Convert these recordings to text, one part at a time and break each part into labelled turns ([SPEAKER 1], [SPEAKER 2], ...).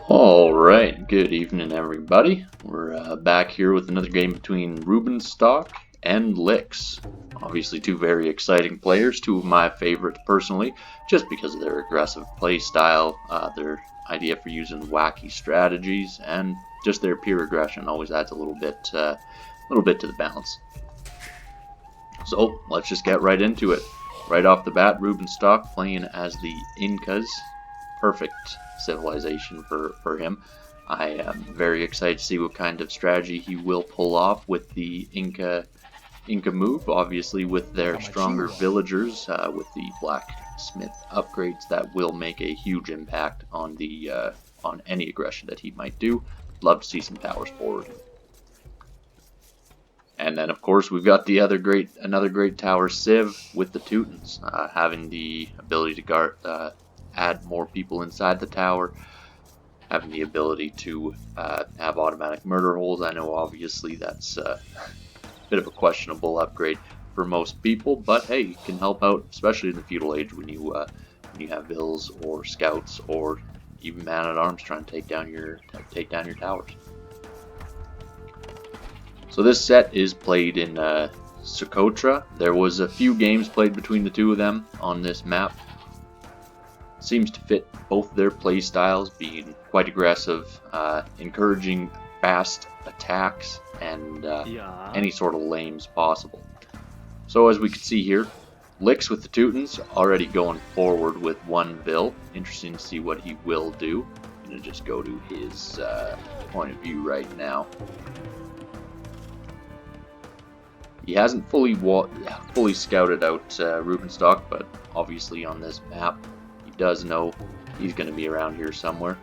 [SPEAKER 1] Alright, good evening everybody. We're back here with another game between Rubenstock and Licks. Obviously two very exciting players, two of my favorites personally, just because of their aggressive play style, their idea for using wacky strategies, and just their pure aggression always adds a little bit to the balance. So let's just get right into it. Right off the bat, Rubenstock playing as the Incas. Perfect civilization for him. I am very excited to see what kind of strategy he will pull off with the Inca move, obviously with their stronger villagers, with the blacksmith upgrades that will make a huge impact on the on any aggression that he might do. Love to see some towers forward. And then of course we've got the another great tower Civ with the Teutons, having the ability to guard add more people inside the tower, having the ability to have automatic murder holes. I know obviously that's a bit of a questionable upgrade for most people, but hey, it can help out, especially in the feudal age when you have vills or scouts or even man-at-arms trying to take down your towers. So this set is played in Socotra. There was a few games played between the two of them on this map. Seems to fit both their play styles, being quite aggressive, encouraging fast attacks, and any sort of lames possible. So as we can see here, Licks with the Teutons already going forward with one vill. Interesting to see what he will do. I'm going to just go to his point of view right now. He hasn't fully scouted out Rubenstock, but obviously on this map does know he's going to be around here somewhere.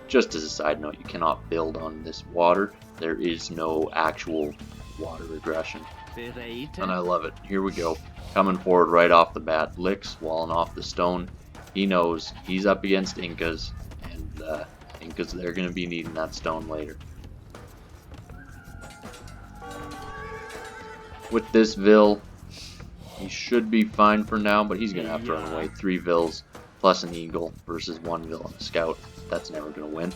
[SPEAKER 1] Just as a side note, you cannot build on this water. There is no actual water aggression. And I love it. Here we go. Coming forward right off the bat. Licks walling off the stone. He knows he's up against Incas, and Incas, they're going to be needing that stone later. With this vill, he should be fine for now, but he's going to have to run away. 3 vills plus an eagle versus 1 vill and a scout. That's never going to win.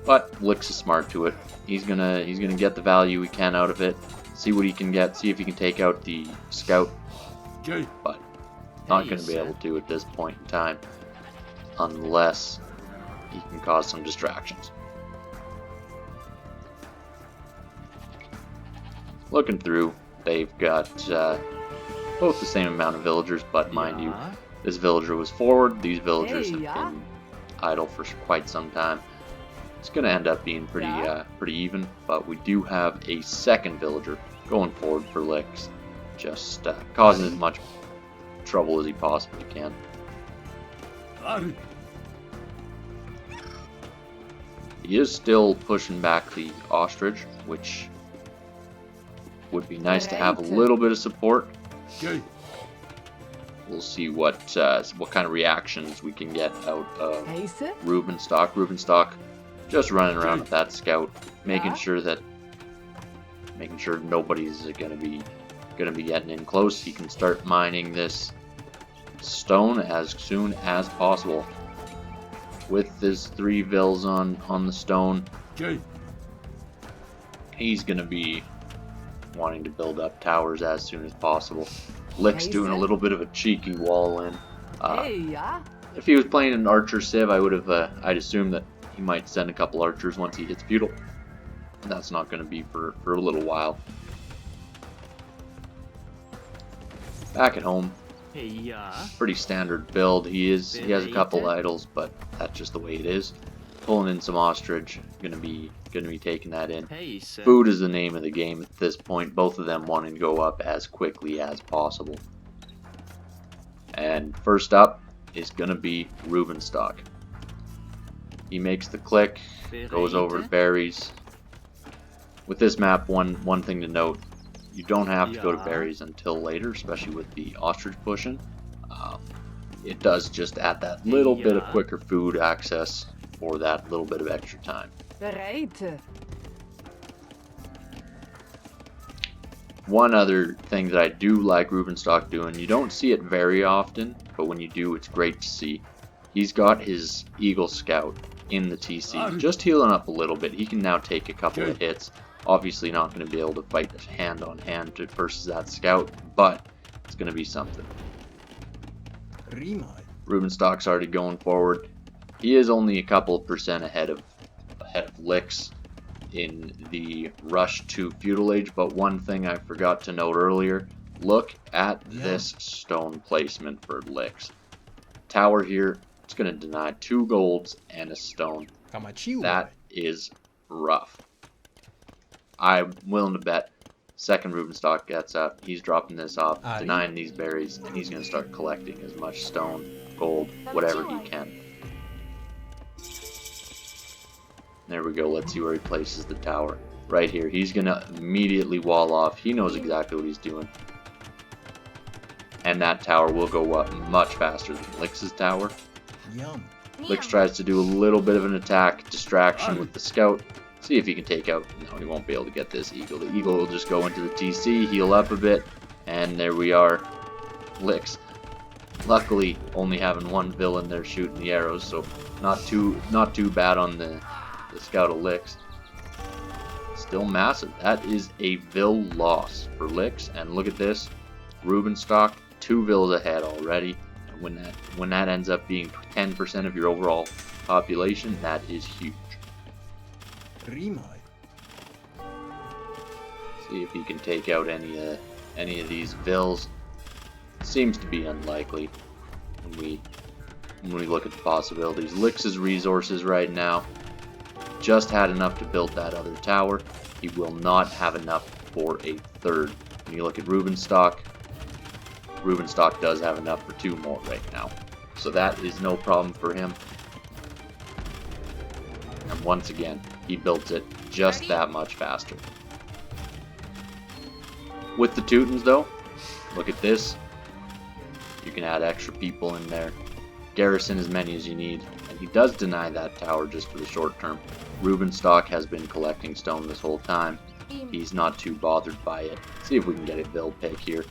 [SPEAKER 1] But Licks is smart to it. He's gonna get the value he can out of it. See what he can get. See if he can take out the scout. But not going to be able to at this point in time, unless he can cause some distractions. Looking through, they've got both the same amount of villagers, but mind you, this villager was forward. These villagers have been idle for quite some time. It's going to end up being pretty even, but we do have a second villager going forward for Licks, just causing as much trouble as he possibly can. He is still pushing back the ostrich, which would be nice to have a little bit of support. We'll see what kind of reactions we can get out of Rubenstock. Rubenstock just running around with that scout, making sure nobody's gonna be getting in close. He can start mining this stone as soon as possible. With his 3 vills on the stone, he's gonna be wanting to build up towers as soon as possible. Licks doing a little bit of a cheeky wall in. If he was playing an archer civ, I'd assume that he might send a couple archers once he hits feudal. That's not going to be for a little while. Back at home, pretty standard build. He has a couple idols, but that's just the way it is. Pulling in some ostrich, gonna be taking that in. Food is the name of the game at this point. Both of them wanting to go up as quickly as possible. And first up is gonna be Rubenstock. He makes the click, goes over to berries. With this map, one thing to note: you don't have to go to berries until later, especially with the ostrich pushing. It does just add that little bit of quicker food access for that little bit of extra time. One other thing that I do like Rubenstock doing, you don't see it very often, but when you do, it's great to see. He's got his Eagle Scout in the TC, just healing up a little bit. He can now take a couple of hits. Obviously not going to be able to fight hand on hand versus that scout, but it's going to be something. Rubenstock's already going forward. He is only a couple of percent ahead of Licks in the rush to feudal age, but one thing I forgot to note earlier, look at this stone placement for Licks. Tower here, it's going to deny 2 golds and a stone. That is rough. I'm willing to bet second Rubenstock gets up, he's dropping this off, denying these berries, and he's going to start collecting as much stone, gold, whatever he can. There we go, let's see where he places the tower. Right here, he's going to immediately wall off. He knows exactly what he's doing. And that tower will go up much faster than Licks' tower. Licks tries to do a little bit of an attack distraction with the scout. See if he can take out. No, he won't be able to get this eagle. The eagle will just go into the TC, heal up a bit, and there we are. Licks. Luckily, only having 1 villain there shooting the arrows, so not too bad on the scout of Licks. Still massive. That is a Vil loss for Licks, and look at this. Rubenstock, 2 Vils ahead already. And when that ends up being 10% of your overall population, that is huge. See if he can take out any of these Vils. Seems to be unlikely when we look at the possibilities. Licks' resources right now just had enough to build that other tower. He will not have enough for a third. When you look at Rubenstock, Rubenstock does have enough for 2 more right now. So that is no problem for him. And once again, he built it just that much faster. With the Teutons though, look at this. You can add extra people in there. Garrison as many as you need. And he does deny that tower just for the short term. Rubenstock has been collecting stone this whole time. He's not too bothered by it. See if we can get a Vil pick here.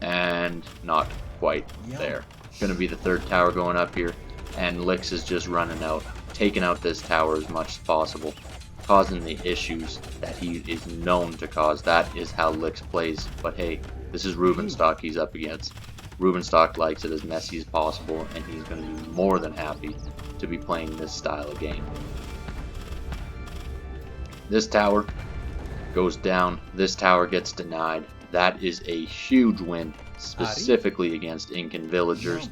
[SPEAKER 1] And not quite there. Gonna be the 3rd tower going up here. And Licks is just running out, taking out this tower as much as possible, causing the issues that he is known to cause. That is how Licks plays. But hey, this is Rubenstock he's up against. Rubenstock likes it as messy as possible, and he's going to be more than happy to be playing this style of game. This tower goes down. This tower gets denied. That is a huge win, specifically against Incan villagers.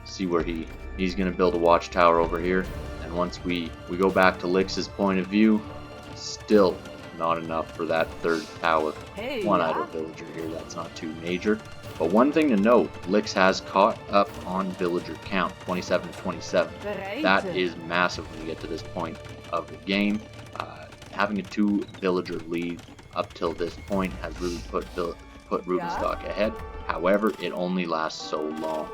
[SPEAKER 1] See where he's going to build a watchtower over here. And once we go back to Licks' point of view, still not enough for that 3rd tower. 1 idle villager here, that's not too major. But one thing to note, Licks has caught up on villager count, 27 to 27. That is massive when you get to this point of the game. Having a 2 villager lead up till this point has really put Rubenstock ahead. However, it only lasts so long.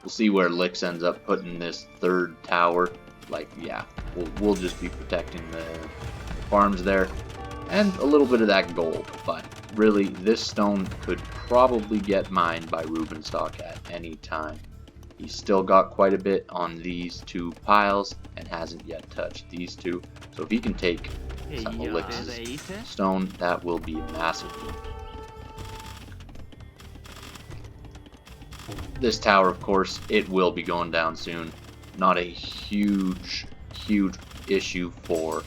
[SPEAKER 1] We'll see where Licks ends up putting this 3rd tower. Like, yeah, we'll just be protecting the farms there. And a little bit of that gold. But really, this stone could probably get mined by Rubenstock at any time. He's still got quite a bit on these 2 piles and hasn't yet touched these 2. So if he can take some of Licks' stone, that will be a massive win. This tower, of course, it will be going down soon. Not a huge issue for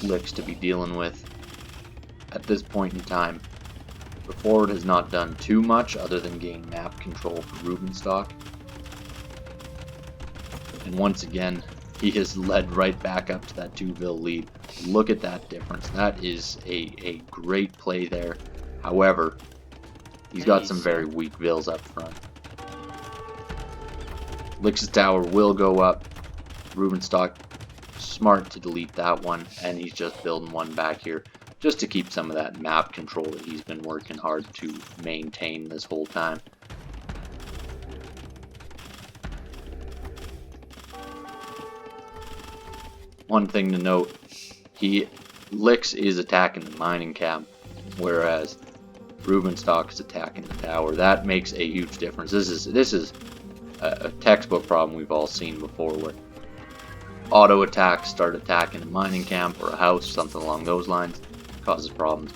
[SPEAKER 1] Licks to be dealing with at this point in time. The forward has not done too much other than gain map control for Rubenstock. And once again, he has led right back up to that 2 Vil lead. Look at that difference. That is a great play there. However, he's got some very weak Vils up front. Licks' tower will go up. Rubenstock, smart to delete that one, and he's just building one back here just to keep some of that map control that he's been working hard to maintain this whole time. One thing to note, Licks is attacking the mining camp, whereas Rubenstock is attacking the tower. That makes a huge difference. This is a textbook problem we've all seen before, where auto attacks start attacking a mining camp or a house, something along those lines, causes problems.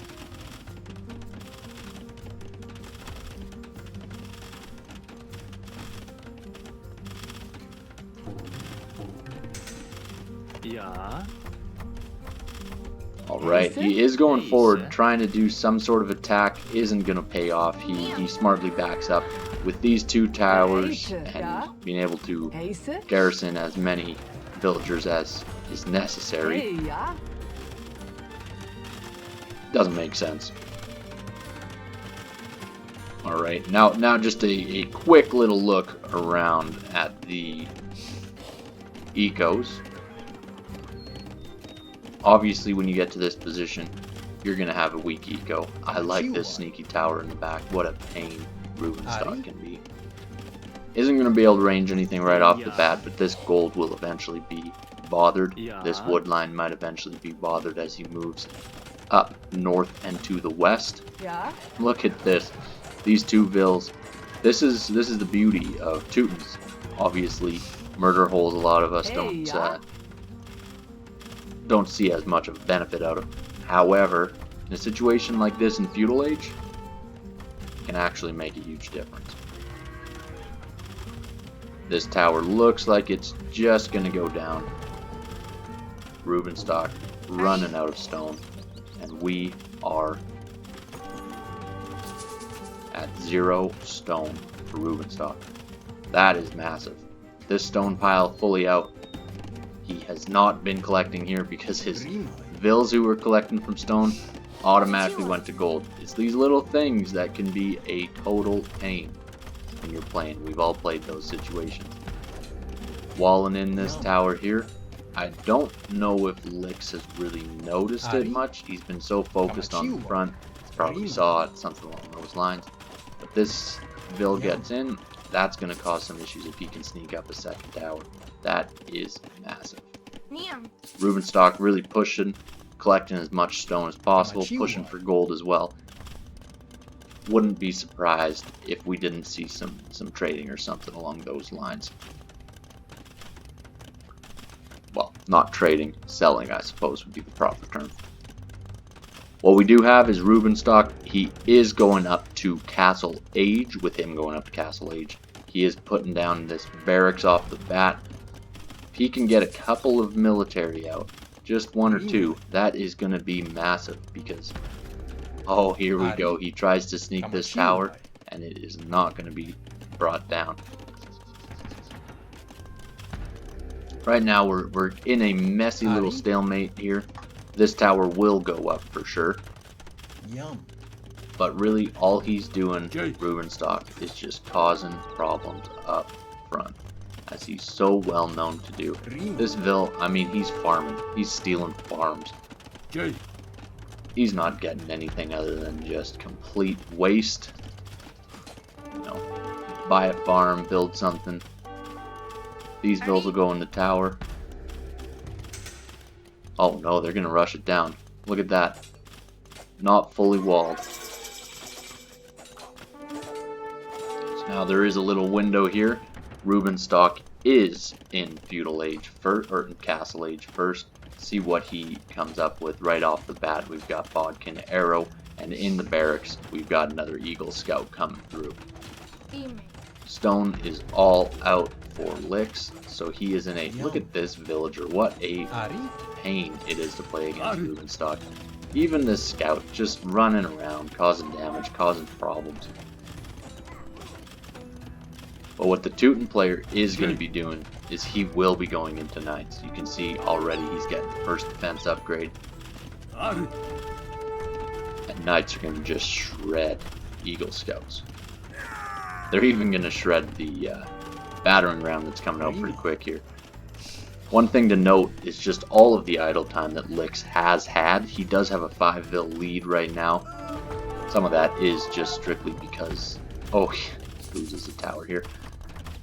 [SPEAKER 2] Yeah.
[SPEAKER 1] Alright, he is going forward, trying to do some sort of attack. Isn't going to pay off. He smartly backs up with these two towers and being able to garrison as many villagers as is necessary. Doesn't make sense. Alright, now just a quick little look around at the ecos. Obviously, when you get to this position, you're going to have a weak eco. I like this sneaky tower in the back. What a pain Rubenstock can be. Isn't going to be able to range anything right off the bat, but this gold will eventually be bothered. This wood line might eventually be bothered as he moves up north and to the west. Look at this. These two vills. This is the beauty of Teutons. Obviously, murder holes a lot of us don't see as much of a benefit out of. However, in a situation like this in feudal age, it can actually make a huge difference. This tower looks like it's just gonna go down. Rubenstock running out of stone, and we are at 0 stone for Rubenstock. That is massive. This stone pile fully out. He has not been collecting here because his vills who were collecting from stone automatically went to gold. It's these little things that can be a total pain when you're playing. We've all played those situations. Walling in this tower here. I don't know if Lix has really noticed it much. He's been so focused on the front. He probably saw it, something along those lines. But this vill gets in, that's going to cause some issues if he can sneak up a second tower. That is massive. Rubenstock really pushing, collecting as much stone as possible, pushing for gold as well. Wouldn't be surprised if we didn't see some trading or something along those lines. Well, not trading, selling I suppose would be the proper term. What we do have is Rubenstock. He is going up to Castle Age. With him going up to Castle Age, he is putting down this barracks off the bat. If he can get a couple of military out, just 1 or 2, that is going to be massive because, oh, here we go. He tries to sneak this tower, and it is not going to be brought down. Right now, we're in a messy little stalemate here. This tower will go up for sure. But really, all he's doing, Rubenstock, is just causing problems up front, as he's so well known to do. This vill, I mean, he's farming. He's stealing farms. He's not getting anything other than just complete waste. You know, buy a farm, build something. These vills will go in the tower. Oh no, they're gonna rush it down. Look at that. Not fully walled. So now there is a little window here. Rubenstock is in feudal age first, or in castle age first. See what he comes up with right off the bat. We've got Bodkin Arrow, and in the barracks we've got another Eagle Scout coming through. Stone is all out for Lix, so he is in a, look at this villager, what a pain it is to play against Rubenstock. Even this scout just running around, causing damage, causing problems. But what the Teuton player is going to be doing is he will be going into Knights. You can see already he's getting the first defense upgrade. And Knights are going to just shred Eagle Scouts. They're even going to shred the battering ram that's coming out pretty quick here. One thing to note is just all of the idle time that Lix has had. He does have a 5 vill lead right now. Some of that is just strictly because, oh, he loses the tower here.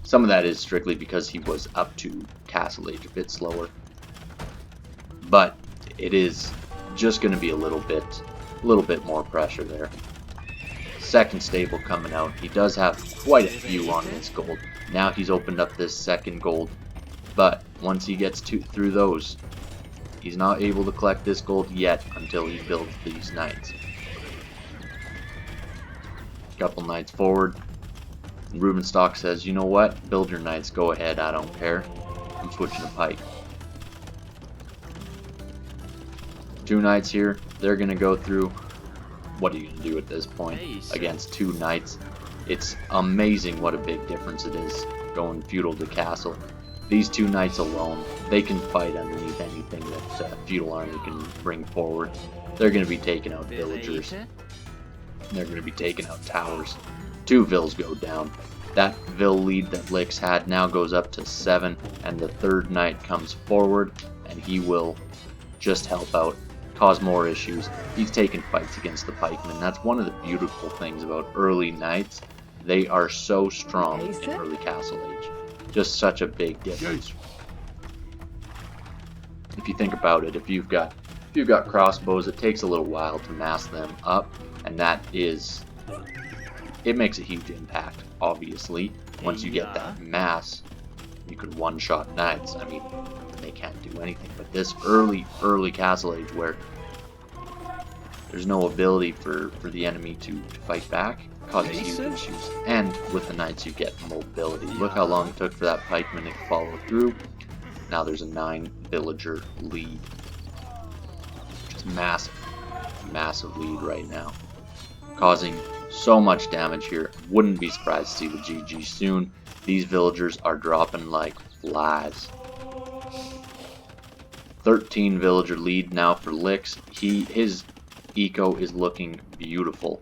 [SPEAKER 1] Some of that is strictly because he was up to Castle Age a bit slower. But it is just going to be a little bit more pressure there. second stable coming out. He does have quite a few on this gold. Now he's opened up this second gold, but once he gets through those, he's not able to collect this gold yet until he builds these knights. Couple knights forward. Rubenstock says, you know what? Build your knights. Go ahead. I don't care. I'm switching to pike. 2 knights here. They're going to go through. What are you going to do at this point against 2 knights? It's amazing what a big difference it is going feudal to castle. These 2 knights alone, they can fight underneath anything that feudal army can bring forward. They're going to be taking out villagers. They're going to be taking out towers. 2 vills go down. That vill lead that Lix had now goes up to 7, and the 3rd knight comes forward, and he will just help out, cause more issues. He's taking fights against the pikemen. That's one of the beautiful things about early knights. They are so strong in early castle age. Just such a big difference. If you think about it, if you've got crossbows, it takes a little while to mass them up, and it makes a huge impact. Obviously, once you get that mass, you could one-shot knights. I mean, they can't do anything. But this early castle age, where there's no ability for the enemy to fight back, causes huge issues. And with the knights, you get mobility. Look how long it took for that pikeman to follow through. Now there's a 9 villager lead. Just massive lead right now, causing so much damage here. Wouldn't be surprised to see the GG soon. These villagers are dropping like flies. 13 villager lead now for Lix. His eco is looking beautiful.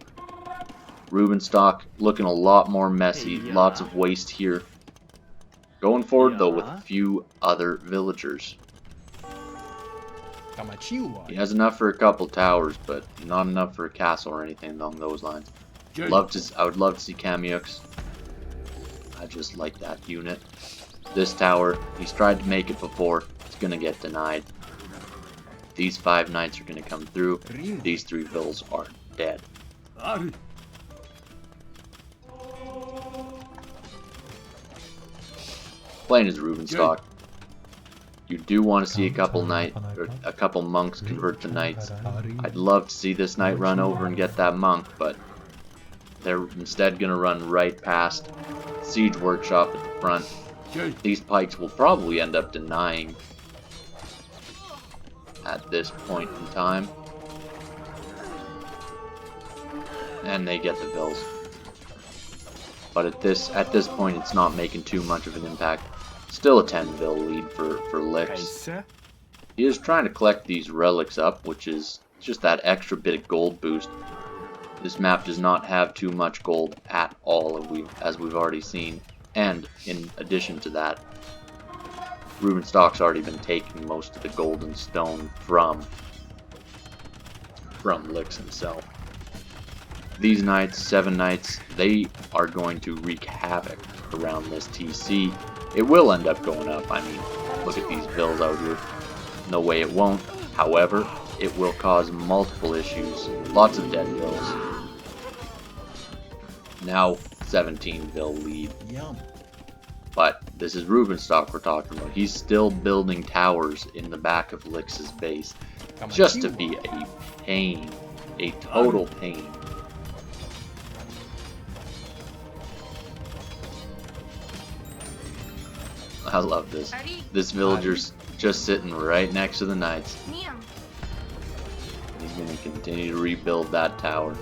[SPEAKER 1] Rubenstock looking a lot more messy. Lots of waste here. Going forward though with a few other villagers. He has enough for a couple towers, but not enough for a castle or anything along those lines. I would love to see Kamyux. I just like that unit. This tower, he's tried to make it before. It's going to get denied. These 5 knights are going to come through. These 3 vills are dead. Playing as Rubenstock. You do want to see a couple monks convert to knights. I'd love to see this knight run over and get that monk, but they're instead going to run right past Siege Workshop at the front. These pikes will probably end up denying at this point in time. And they get the vills. But at this point, it's not making too much of an impact. Still a 10 vill lead for Lix. He is trying to collect these relics up, which is just that extra bit of gold boost. This map does not have too much gold at all, as we've already seen. And in addition to that, Rubenstock's already been taking most of the golden stone from Lix himself. These knights, 7 knights, they are going to wreak havoc around this TC. It will end up going up. I mean, look at these vills out here. No way it won't. However, it will cause multiple issues. Lots of dead vills. Now 17 vill lead. But this is Rubenstock we're talking about. He's still building towers in the back of Lix's base. Just to be a pain. A total pain. I love this. This villager's just sitting right next to the knights. He's going to continue to rebuild that tower.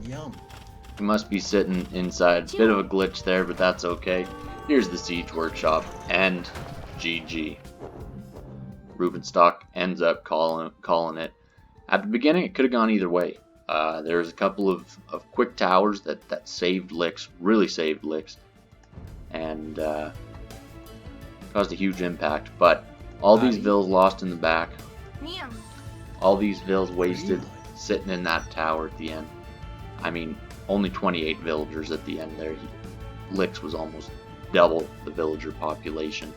[SPEAKER 2] Yum.
[SPEAKER 1] He must be sitting inside. Bit of a glitch there, but that's okay. Here's the Siege Workshop, and GG. Rubenstock ends up calling it. At the beginning, it could have gone either way. There was a couple of quick towers that saved Lix, really saved Lix, and caused a huge impact. But all these vills lost in the back. All these vills wasted sitting in that tower at the end. I mean, Only 28 villagers at the end there. Licks was almost double the villager population,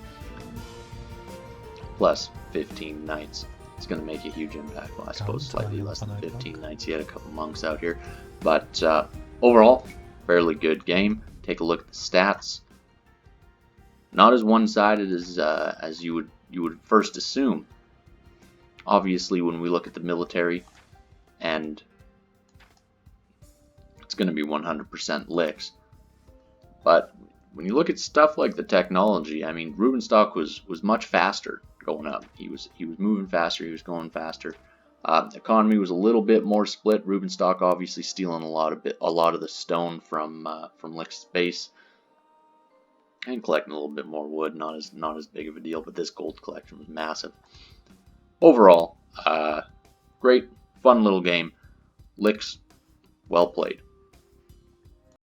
[SPEAKER 1] plus 15 knights. It's going to make a huge impact. Well, I suppose slightly less than 15 knights. He had a couple monks out here. But overall, fairly good game. Take a look at the stats. Not as one-sided as you would first assume. Obviously, when we look at the military, and it's going to be 100% licks. But when you look at stuff like the technology, I mean, Rubenstock was much faster going up. He was moving faster. He was going faster. Economy was a little bit more split. Rubenstock obviously stealing a lot of the stone from Lick's base, and collecting a little bit more wood. Not as big of a deal, but this gold collection was massive. Overall, great, fun little game. Licks, well played.